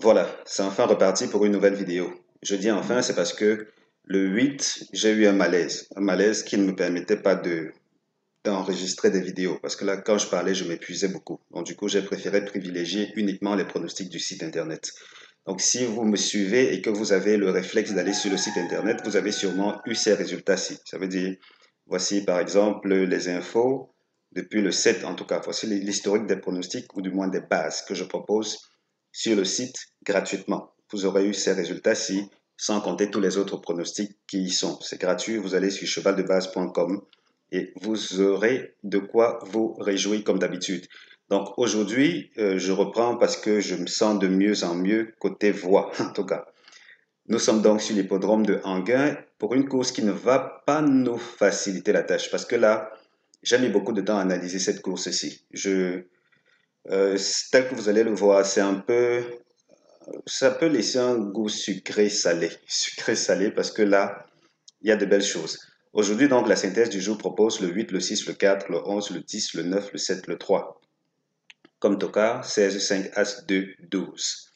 Voilà, c'est enfin reparti pour une nouvelle vidéo. Je dis enfin, c'est parce que le 8, j'ai eu un malaise qui ne me permettait pas d'enregistrer des vidéos. Parce que là, quand je parlais, je m'épuisais beaucoup. Donc du coup, j'ai préféré privilégier uniquement les pronostics du site internet. Donc si vous me suivez et que vous avez le réflexe d'aller sur le site internet, vous avez sûrement eu ces résultats-ci. Ça veut dire, voici par exemple les infos depuis le 7 en tout cas. Voici l'historique des pronostics ou du moins des bases que je propose sur le site gratuitement. Vous aurez eu ces résultats-ci sans compter tous les autres pronostics qui y sont. C'est gratuit, vous allez sur chevaldebase.com et vous aurez de quoi vous réjouir comme d'habitude. Donc aujourd'hui, je reprends parce que je me sens de mieux en mieux côté voix, en tout cas. Nous sommes donc sur l'hippodrome de Anguin pour une course qui ne va pas nous faciliter la tâche parce que là, j'ai mis beaucoup de temps à analyser cette course-ci. Tel que vous allez le voir, ça peut laisser un goût sucré-salé. Sucré-salé parce que là, il y a de belles choses. Aujourd'hui, donc, la synthèse du jour propose le 8, le 6, le 4, le 11, le 10, le 9, le 7, le 3. Comme tocard, 16, 5, As, 2, 12.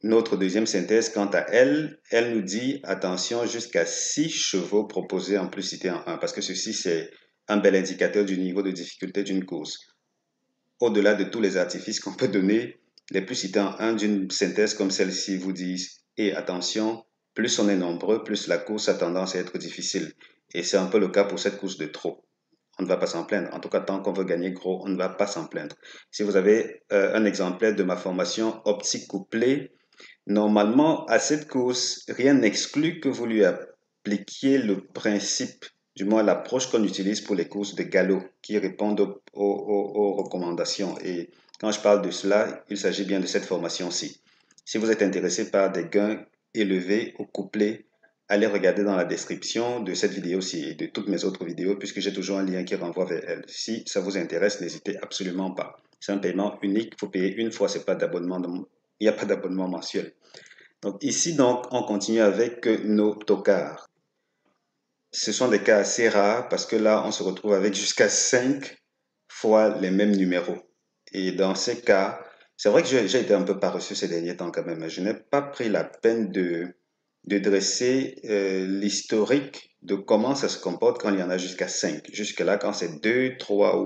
Notre deuxième synthèse, quant à elle, elle nous dit attention jusqu'à 6 chevaux proposés en plus cités en 1, parce que ceci, c'est un bel indicateur du niveau de difficulté d'une course. Au-delà de tous les artifices qu'on peut donner, les plus cités en 1 d'une synthèse comme celle-ci vous disent et attention, plus on est nombreux, plus la course a tendance à être difficile. Et c'est un peu le cas pour cette course de trop. On ne va pas s'en plaindre. En tout cas, tant qu'on veut gagner gros, on ne va pas s'en plaindre. Si vous avez un exemplaire de ma formation optique couplée, normalement, à cette course, rien n'exclut que vous lui appliquiez le principe, du moins l'approche qu'on utilise pour les courses de galop, qui répondent aux recommandations. Et quand je parle de cela, il s'agit bien de cette formation-ci. Si vous êtes intéressé par des gains élevés au couplet, allez regarder dans la description de cette vidéo-ci et de toutes mes autres vidéos, puisque j'ai toujours un lien qui renvoie vers elles. Si ça vous intéresse, n'hésitez absolument pas. C'est un paiement unique, il faut payer une fois, c'est pas d'abonnement, il n'y a pas d'abonnement mensuel. Donc ici, donc, on continue avec nos tocards. Ce sont des cas assez rares parce que là, on se retrouve avec jusqu'à 5 fois les mêmes numéros. Et dans ces cas, c'est vrai que j'ai été un peu paresseux ces derniers temps quand même. Je n'ai pas pris la peine de dresser l'historique de comment ça se comporte quand il y en a jusqu'à 5. Jusque-là, quand c'est 2, 3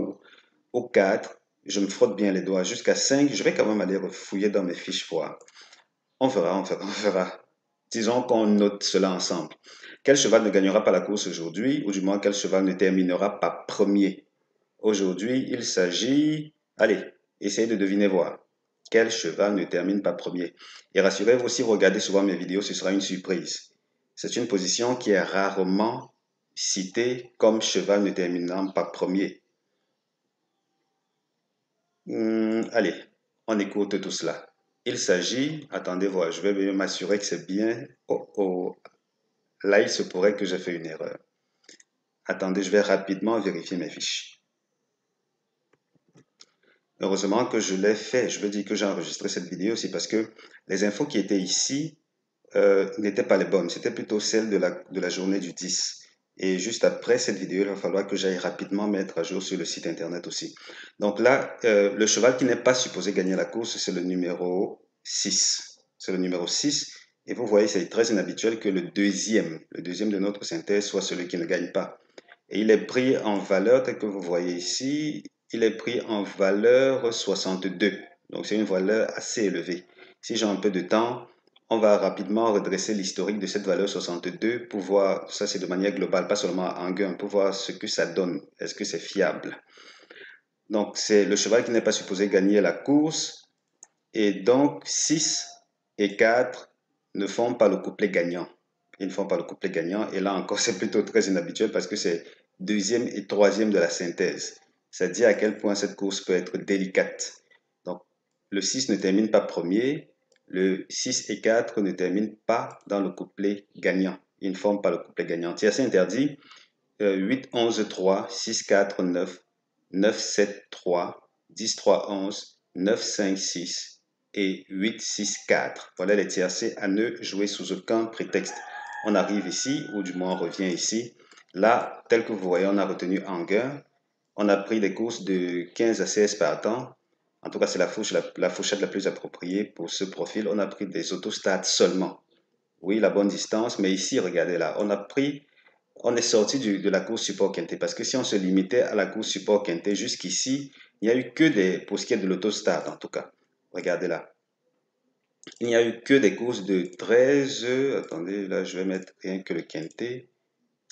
ou 4, je me frotte bien les doigts. Jusqu'à 5, je vais quand même aller refouiller dans mes fiches voir. On verra. Disons qu'on note cela ensemble. Quel cheval ne gagnera pas la course aujourd'hui, ou du moins quel cheval ne terminera pas premier? Aujourd'hui, il s'agit... Allez, essayez de deviner voir. Quel cheval ne termine pas premier? Et rassurez-vous, si vous regardez souvent mes vidéos, ce sera une surprise. C'est une position qui est rarement citée comme cheval ne terminant pas premier. Allez, on écoute tout cela. Il s'agit, attendez voir, je vais m'assurer que c'est bien. Oh, oh, là, il se pourrait que j'ai fait une erreur. Attendez, je vais rapidement vérifier mes fiches. Heureusement que je l'ai fait. Je veux dire que j'ai enregistré cette vidéo aussi parce que les infos qui étaient ici n'étaient pas les bonnes. C'était plutôt celles de la journée du 10. Et juste après cette vidéo, il va falloir que j'aille rapidement mettre à jour sur le site internet aussi. Donc là, le cheval qui n'est pas supposé gagner la course, c'est le numéro 6. C'est le numéro 6. Et vous voyez, c'est très inhabituel que le deuxième de notre synthèse soit celui qui ne gagne pas. Et il est pris en valeur, tel que vous voyez ici, il est pris en valeur 62. Donc c'est une valeur assez élevée. Si j'ai un peu de temps, on va rapidement redresser l'historique de cette valeur 62 pour voir, ça c'est de manière globale, pas seulement en gain, pour voir ce que ça donne. Est-ce que c'est fiable? Donc c'est le cheval qui n'est pas supposé gagner la course. Et donc 6 et 4 ne font pas le couplet gagnant. Ils ne font pas le couplet gagnant. Et là encore, c'est plutôt très inhabituel parce que c'est deuxième et troisième de la synthèse. Ça dit à quel point cette course peut être délicate. Donc, le 6 ne termine pas premier. Le 6 et 4 ne terminent pas dans le couplet gagnant. Ils ne forment pas le couplet gagnant. C'est interdit. 8, 11, 3, 6, 4, 9, 9, 7, 3, 10, 3, 11, 9, 5, 6 et 8, 6, 4. Voilà les tiercés à ne jouer sous aucun prétexte. On arrive ici, ou du moins on revient ici. Là, tel que vous voyez, on a retenu Anguin. On a pris des courses de 15 à 16 partants. En tout cas, c'est la fourchette la plus appropriée pour ce profil. On a pris des autostats seulement. Oui, la bonne distance, mais ici, regardez là, on est sorti de la course support quintet parce que si on se limitait à la course support quintet jusqu'ici, il n'y a eu que pour ce qui est de l'autostart en tout cas. Regardez là. Il n'y a eu que des courses de 13. Attendez, là, je vais mettre rien que le quintet.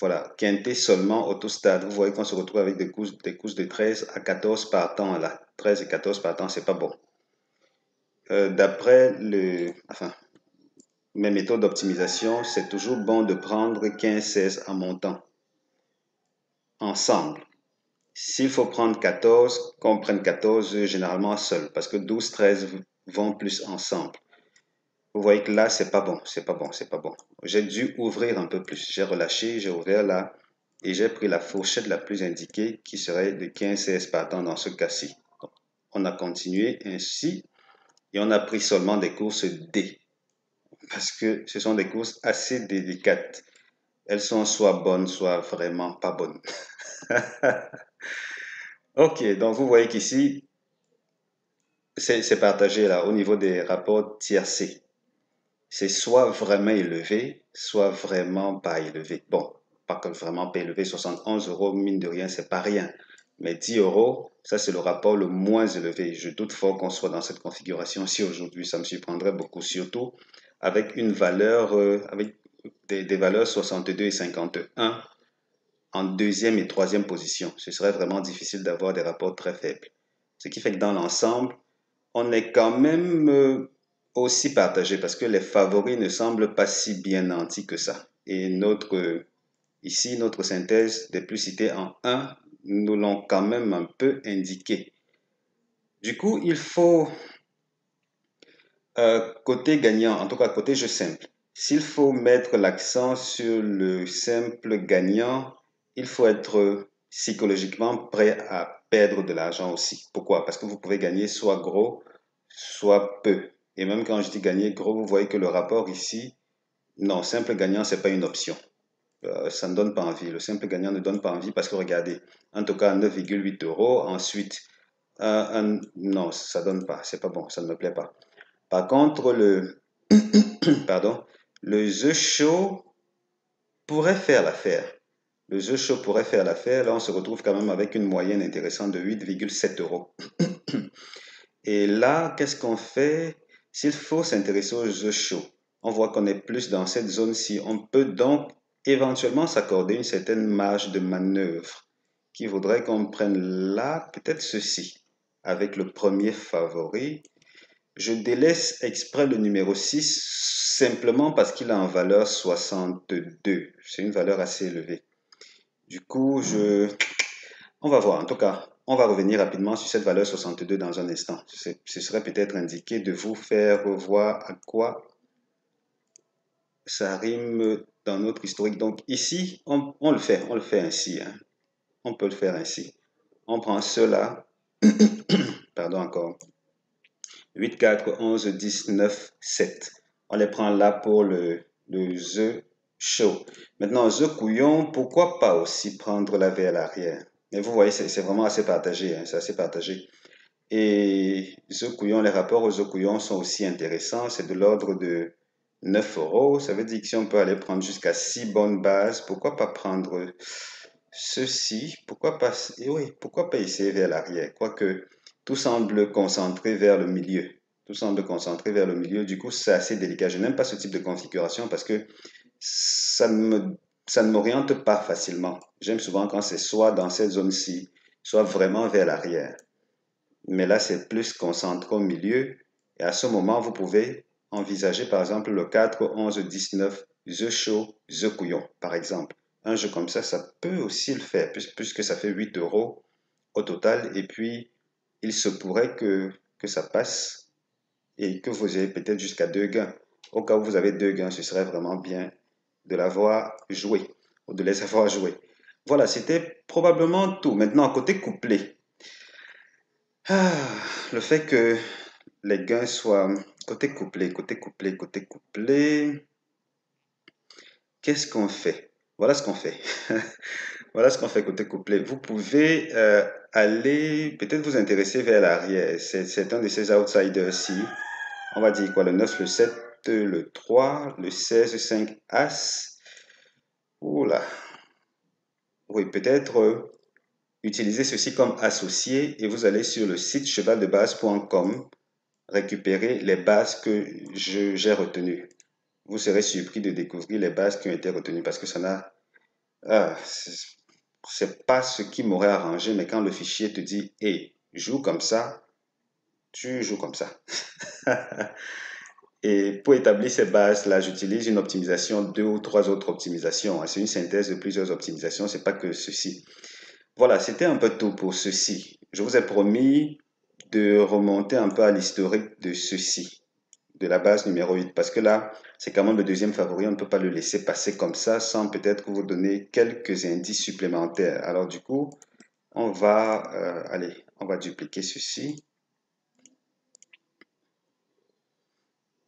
Voilà, quintet seulement, autostade. Vous voyez qu'on se retrouve avec des courses de 13 à 14 par temps là. 13 et 14 par temps, c'est pas bon. D'après mes méthodes d'optimisation, c'est toujours bon de prendre 15-16 en montant ensemble. S'il faut prendre 14, qu'on prenne 14 généralement seul, parce que 12-13 vont plus ensemble. Vous voyez que là, c'est pas bon, c'est pas bon, c'est pas bon. J'ai dû ouvrir un peu plus. J'ai relâché, j'ai ouvert là, et j'ai pris la fourchette la plus indiquée, qui serait de 15-16 par temps dans ce cas-ci. On a continué ainsi, et on a pris seulement des courses D, parce que ce sont des courses assez délicates. Elles sont soit bonnes, soit vraiment pas bonnes. Ok, donc vous voyez qu'ici, c'est partagé là au niveau des rapports tiercés. C'est soit vraiment élevé, soit vraiment pas élevé. Bon, pas que vraiment pas élevé, 71 euros, mine de rien, c'est pas rien. Mais 10 euros, ça c'est le rapport le moins élevé. Je doute fort qu'on soit dans cette configuration-ci aujourd'hui. Ça me surprendrait beaucoup, surtout avec une valeur, avec des valeurs 62 et 51 en deuxième et troisième position. Ce serait vraiment difficile d'avoir des rapports très faibles. Ce qui fait que dans l'ensemble, on est quand même aussi partagé parce que les favoris ne semblent pas si bien nantis que ça. Et ici, notre synthèse des plus cités en 1 nous l'ont quand même un peu indiqué. Du coup, il faut, côté gagnant, en tout cas côté jeu simple, s'il faut mettre l'accent sur le simple gagnant, il faut être psychologiquement prêt à perdre de l'argent aussi. Pourquoi? Parce que vous pouvez gagner soit gros, soit peu. Et même quand je dis gagner gros, vous voyez que le rapport ici, non, simple gagnant, c'est pas une option. Ça ne donne pas envie. Le simple gagnant ne donne pas envie parce que regardez, en tout cas 9,8 euros. Ensuite, non, ça donne pas. C'est pas bon, ça ne me plaît pas. Par contre, pardon, le The Show pourrait faire l'affaire. Le The Show pourrait faire l'affaire. Là, on se retrouve quand même avec une moyenne intéressante de 8,7 euros. Et là, qu'est-ce qu'on fait? S'il faut s'intéresser au The Show, on voit qu'on est plus dans cette zone-ci. On peut donc éventuellement s'accorder une certaine marge de manœuvre qui voudrait qu'on prenne là, peut-être ceci, avec le premier favori. Je délaisse exprès le numéro 6 simplement parce qu'il a en valeur 62. C'est une valeur assez élevée. Du coup, on va voir. En tout cas, on va revenir rapidement sur cette valeur 62 dans un instant. Ce serait peut-être indiqué de vous faire voir à quoi ça rime dans notre historique. Donc ici, on le fait ainsi, hein. On peut le faire ainsi. On prend cela, pardon encore, 8, 4, 11, 10, 9, 7. On les prend là pour le The Show. Maintenant, The Couillon, pourquoi pas aussi prendre la V à l'arrière? Mais vous voyez, c'est vraiment assez partagé, hein, c'est assez partagé. Et The Couillon, les rapports aux The Couillon sont aussi intéressants. C'est de l'ordre de 9 euros. Ça veut dire que si on peut aller prendre jusqu'à 6 bonnes bases, pourquoi pas prendre ceci? Pourquoi pas, et oui, pourquoi pas essayer vers l'arrière? Quoique tout semble concentré vers le milieu. Tout semble concentré vers le milieu. Du coup, c'est assez délicat. Je n'aime pas ce type de configuration parce que ça ne m'oriente pas facilement. J'aime souvent quand c'est soit dans cette zone-ci, soit vraiment vers l'arrière. Mais là, c'est plus concentré au milieu. Et à ce moment, vous pouvez envisager, par exemple, le 4, 11, 19, The Show, The Couillon, par exemple. Un jeu comme ça peut aussi le faire, puisque ça fait 8 euros au total. Et puis, il se pourrait que ça passe et que vous ayez peut-être jusqu'à 2 gains. Au cas où vous avez 2 gains, ce serait vraiment bien de l'avoir joué ou de les avoir joués. Voilà, c'était probablement tout. Maintenant, côté couplet. Le fait que les gains soient côté couplé, côté couplé, côté couplé, qu'est-ce qu'on fait? Voilà ce qu'on fait. Voilà ce qu'on fait côté couplet. Vous pouvez aller, peut-être vous intéresser vers l'arrière. C'est un de ces outsiders-ci. On va dire quoi? Le 9, le 7, le 3, le 16, 5 As. Oula. Oui, peut-être utilisez ceci comme associé et vous allez sur le site chevaldebase.com récupérer les bases que j'ai retenues. Vous serez surpris de découvrir les bases qui ont été retenues parce que ça n'a... Ah, c'est pas ce qui m'aurait arrangé, mais quand le fichier te dit, hey, joue comme ça, tu joues comme ça. Et pour établir ces bases-là, j'utilise une optimisation, deux ou trois autres optimisations. C'est une synthèse de plusieurs optimisations, c'est pas que ceci. Voilà, c'était un peu tout pour ceci. Je vous ai promis de remonter un peu à l'historique de ceci, de la base numéro 8, parce que là, c'est quand même le deuxième favori, on ne peut pas le laisser passer comme ça sans peut-être vous donner quelques indices supplémentaires. Alors du coup, on va, allez, on va dupliquer ceci.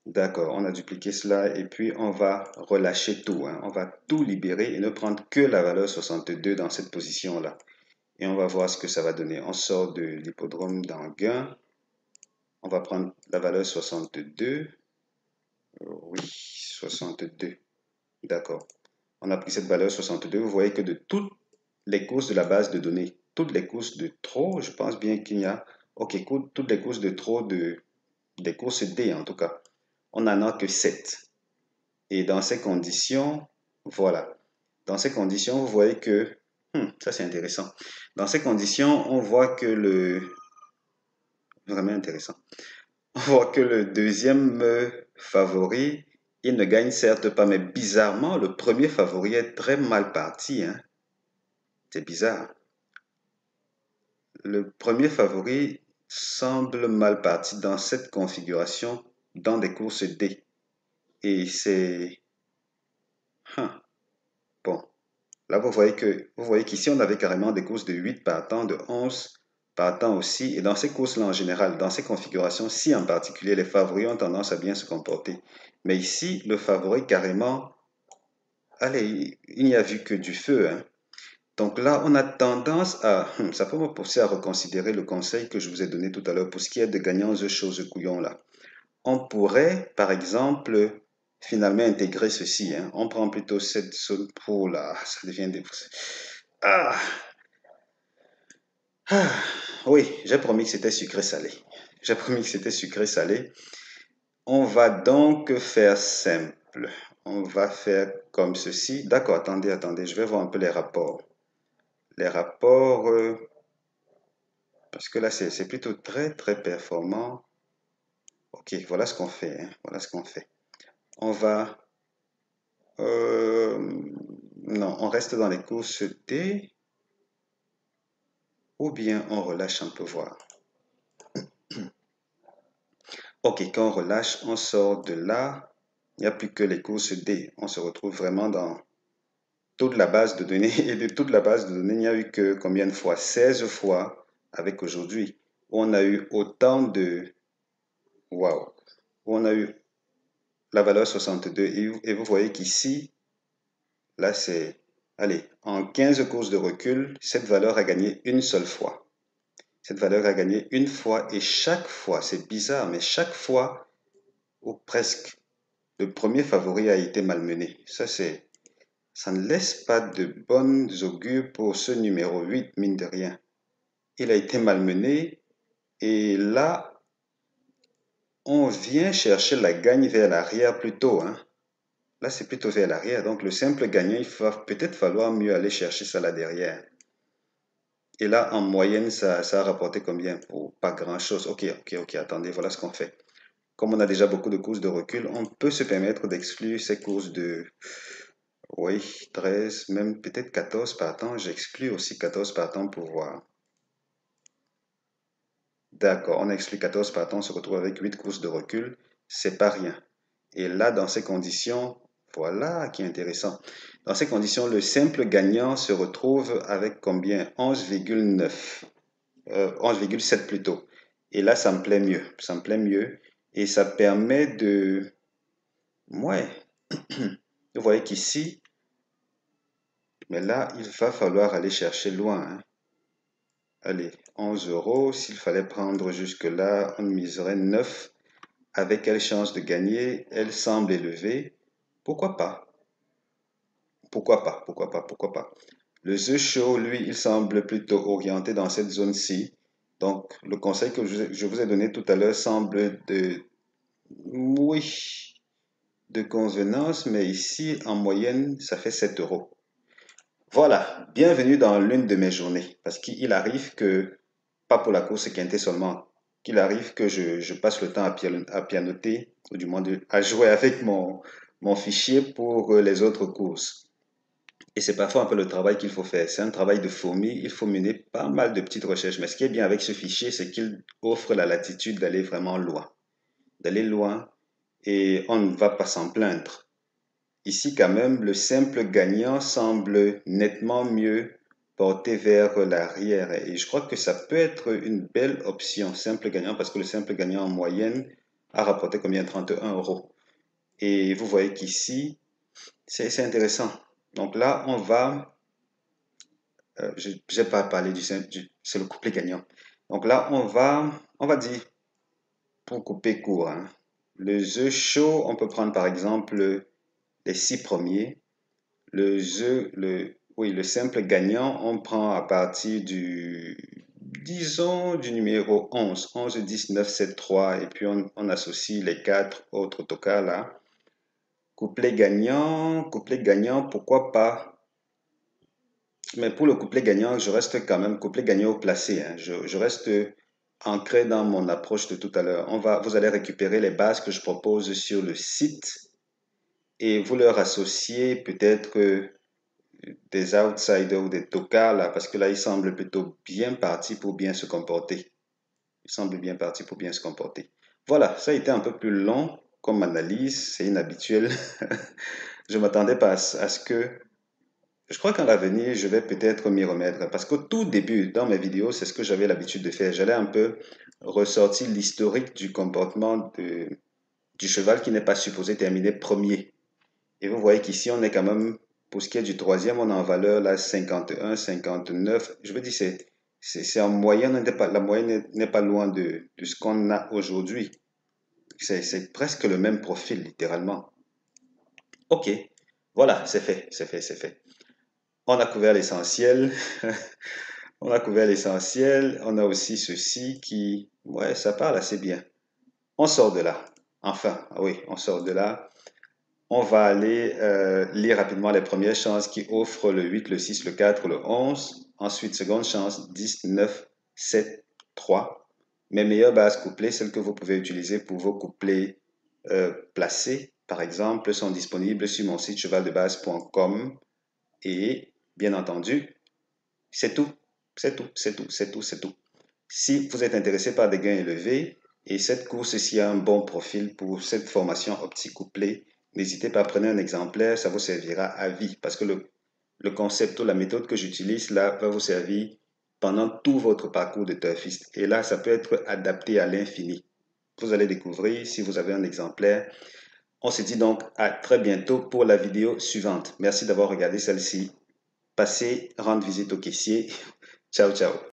D'accord, on a dupliqué cela et puis on va relâcher tout, hein. On va tout libérer et ne prendre que la valeur 62 dans cette position-là. Et on va voir ce que ça va donner. On sort de l'hippodrome d'Anguin. On va prendre la valeur 62. Oui, 62. D'accord. On a pris cette valeur 62. Vous voyez que de toutes les courses de la base de données, toutes les courses de trop, je pense bien qu'il y a, ok, toutes les courses de trop, des courses D en tout cas, on n'en a que 7. Et dans ces conditions, voilà. Dans ces conditions, vous voyez que, ça c'est intéressant. Dans ces conditions, on voit que vraiment intéressant. On voit que le deuxième favori, il ne gagne certes pas, mais bizarrement, le premier favori est très mal parti, hein. C'est bizarre. Le premier favori semble mal parti dans cette configuration dans des courses D. Et c'est... Bon, là vous voyez qu'ici on avait carrément des courses de 8 partants, de 11 partants aussi. Et dans ces courses-là en général, dans ces configurations-ci en particulier, les favoris ont tendance à bien se comporter. Mais ici, le favori carrément, allez, il n'y a vu que du feu, hein. Donc là, on a tendance à, ça peut me pousser à reconsidérer le conseil que je vous ai donné tout à l'heure pour ce qui est de gagnants de choses couillons là. On pourrait, par exemple, finalement intégrer ceci, hein. On prend plutôt cette zone pour là, ça devient des... Ah, ah, oui, j'ai promis que c'était sucré-salé. J'ai promis que c'était sucré-salé. On va donc faire simple. On va faire comme ceci. D'accord, attendez, je vais voir un peu les rapports. Les rapports, parce que là, c'est plutôt très performant. Ok, voilà ce qu'on fait, hein. Voilà ce qu'on fait. On va... non, on reste dans les courses T. Ou bien on relâche un peu voir. Ok, quand on relâche, on sort de là. Il n'y a plus que les courses D. On se retrouve vraiment dans toute la base de données. Et de toute la base de données, il n'y a eu que combien de fois? 16 fois avec aujourd'hui. On a eu autant de... Waouh! On a eu la valeur 62. Et vous voyez qu'ici, là c'est... Allez, en 15 courses de recul, cette valeur a gagné une seule fois. Cette valeur a gagné une fois et chaque fois, c'est bizarre, mais chaque fois, ou presque, le premier favori a été malmené. Ça ne laisse pas de bonnes augures pour ce numéro 8, mine de rien. Il a été malmené et là, on vient chercher la gagne vers l'arrière plutôt, hein. Là, c'est plutôt vers l'arrière. Donc, le simple gagnant, il va peut-être falloir mieux aller chercher ça là derrière. Et là, en moyenne, ça a rapporté combien? Pour pas grand-chose. Ok, attendez, voilà ce qu'on fait. Comme on a déjà beaucoup de courses de recul, on peut se permettre d'exclure ces courses de, oui, 13, même peut-être 14 partants. J'exclus aussi 14 partants pour voir. D'accord, on exclut 14 partants, on se retrouve avec 8 courses de recul. C'est pas rien. Et là, dans ces conditions, voilà qui est intéressant. Dans ces conditions, le simple gagnant se retrouve avec combien? 11,9. 11,7 plutôt. Et là, ça me plaît mieux. Ça me plaît mieux. Et ça permet de... Ouais. Vous voyez qu'ici, Mais là, il va falloir aller chercher loin, hein. Allez, 11 euros. S'il fallait prendre jusque-là, on miserait 9. Avec quelle chance de gagner? Elle semble élevée. Pourquoi pas? Pourquoi pas? Pourquoi pas? Pourquoi pas? Le The Show, lui, il semble plutôt orienté dans cette zone-ci. Donc, le conseil que je vous ai donné tout à l'heure semble oui, de convenance, mais ici, en moyenne, ça fait 7 euros. Voilà, bienvenue dans l'une de mes journées, parce qu'il arrive que, pas pour la course quintée seulement, qu'il arrive que je passe le temps à pianoter, ou du moins à jouer avec mon fichier pour les autres courses. Et c'est parfois un peu le travail qu'il faut faire. C'est un travail de fourmi. Il faut mener pas mal de petites recherches. Mais ce qui est bien avec ce fichier, c'est qu'il offre la latitude d'aller vraiment loin. D'aller loin et on ne va pas s'en plaindre. Ici, quand même, le simple gagnant semble nettement mieux porté vers l'arrière. Et je crois que ça peut être une belle option, simple gagnant, parce que le simple gagnant en moyenne a rapporté combien? 31 euros. Et vous voyez qu'ici, c'est intéressant. Donc là, on va je n'ai pas parlé c'est le couplet gagnant. Donc là, on va dire, pour couper court, hein, le The Show, on peut prendre par exemple les 6 premiers. Oui, le simple gagnant, on prend à partir disons, du numéro 11, 11, 10, 9, 7, 3, et puis on associe les 4 autres tocas là. Couplet gagnant, pourquoi pas? Mais pour le couplet gagnant, je reste quand même couplet gagnant au placé, hein. Je reste ancré dans mon approche de tout à l'heure. Vous allez récupérer les bases que je propose sur le site et vous leur associez peut-être des outsiders ou des tocards là, parce que là, ils semblent plutôt bien partis pour bien se comporter. Ils semblent bien partis pour bien se comporter. Voilà, ça a été un peu plus long comme analyse, c'est inhabituel. Je m'attendais pas à ce que je crois qu'à l'avenir, je vais peut-être m'y remettre parce qu'au tout début, dans mes vidéos, c'est ce que j'avais l'habitude de faire. J'allais un peu ressortir l'historique du comportement du cheval qui n'est pas supposé terminer premier. Et vous voyez qu'ici, on est quand même, pour ce qui est du troisième, on est en valeur là 51, 59. Je veux dire, c'est en moyenne, la moyenne n'est pas loin de ce qu'on a aujourd'hui. C'est presque le même profil, littéralement. Ok, voilà, c'est fait, c'est fait, c'est fait. On a couvert l'essentiel. On a couvert l'essentiel. On a aussi ceci qui, ouais, ça parle assez bien. On sort de là. Enfin, ah oui, on sort de là. On va aller lire rapidement les premières chances qui offrent le 8, le 6, le 4, le 11. Ensuite, seconde chance, 10, 9, 7, 3. Mes meilleures bases couplées, celles que vous pouvez utiliser pour vos couplets placés, par exemple, sont disponibles sur mon site chevaldebase.com. Et, bien entendu, c'est tout. C'est tout, c'est tout, c'est tout, c'est tout. Si vous êtes intéressé par des gains élevés et cette course-ci a un bon profil pour cette formation optique couplée, n'hésitez pas à prendre un exemplaire, ça vous servira à vie parce que le concept ou la méthode que j'utilise là va vous servir pendant tout votre parcours de turfiste. Et là, ça peut être adapté à l'infini. Vous allez découvrir si vous avez un exemplaire. On se dit donc à très bientôt pour la vidéo suivante. Merci d'avoir regardé celle-ci. Passez rendre visite au caissier. Ciao, ciao.